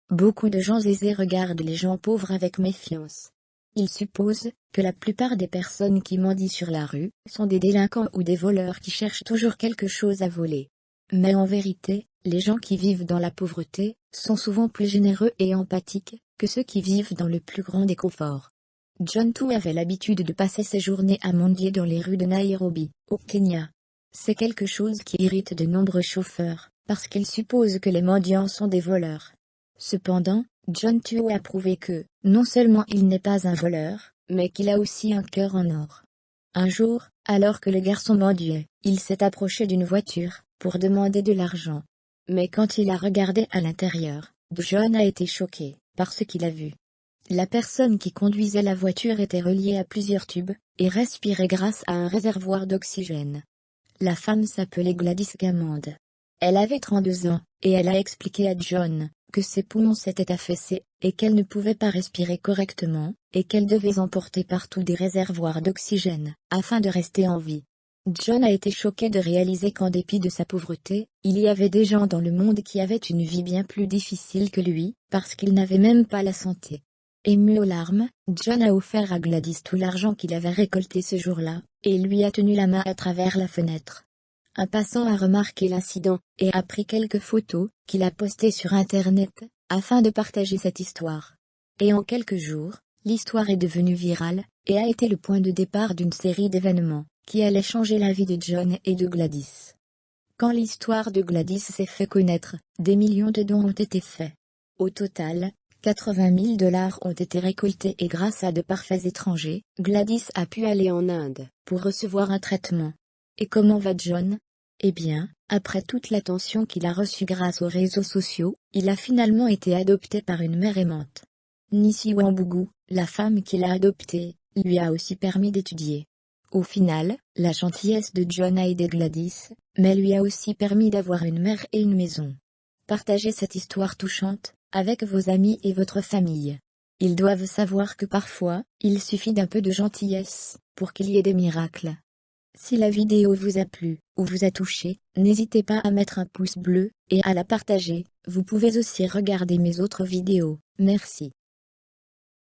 beaucoup de gens aisés regardent les gens pauvres avec méfiance. Ils supposent que la plupart des personnes qui mendient sur la rue sont des délinquants ou des voleurs qui cherchent toujours quelque chose à voler. Mais en vérité, les gens qui vivent dans la pauvreté sont souvent plus généreux et empathiques que ceux qui vivent dans le plus grand des conforts. John Two avait l'habitude de passer ses journées à mendier dans les rues de Nairobi, au Kenya. C'est quelque chose qui irrite de nombreux chauffeurs, parce qu'ils supposent que les mendiants sont des voleurs. Cependant, John Two a prouvé que, non seulement il n'est pas un voleur, mais qu'il a aussi un cœur en or. Un jour, alors que le garçon mendiait, il s'est approché d'une voiture, pour demander de l'argent. Mais quand il a regardé à l'intérieur, John a été choqué, par ce qu'il a vu. La personne qui conduisait la voiture était reliée à plusieurs tubes, et respirait grâce à un réservoir d'oxygène. La femme s'appelait Gladys Gammand. Elle avait 32 ans, et elle a expliqué à John que ses poumons s'étaient affaissés, et qu'elle ne pouvait pas respirer correctement, et qu'elle devait emporter partout des réservoirs d'oxygène, afin de rester en vie. John a été choqué de réaliser qu'en dépit de sa pauvreté, il y avait des gens dans le monde qui avaient une vie bien plus difficile que lui, parce qu'ils n'avaient même pas la santé. Ému aux larmes, John a offert à Gladys tout l'argent qu'il avait récolté ce jour-là, et lui a tenu la main à travers la fenêtre. Un passant a remarqué l'incident, et a pris quelques photos, qu'il a postées sur Internet, afin de partager cette histoire. Et en quelques jours, l'histoire est devenue virale, et a été le point de départ d'une série d'événements, qui allaient changer la vie de John et de Gladys. Quand l'histoire de Gladys s'est fait connaître, des millions de dons ont été faits. Au total, 80 000 $ ont été récoltés et grâce à de parfaits étrangers, Gladys a pu aller en Inde, pour recevoir un traitement. Et comment va John? Eh bien, après toute l'attention qu'il a reçue grâce aux réseaux sociaux, il a finalement été adopté par une mère aimante. Nisi Wambugu, la femme qui l'a adopté, lui a aussi permis d'étudier. Au final, la gentillesse de John a aidé Gladys, mais lui a aussi permis d'avoir une mère et une maison. Partagez cette histoire touchante avec vos amis et votre famille. Ils doivent savoir que parfois, il suffit d'un peu de gentillesse pour qu'il y ait des miracles. Si la vidéo vous a plu ou vous a touché, n'hésitez pas à mettre un pouce bleu et à la partager. Vous pouvez aussi regarder mes autres vidéos. Merci.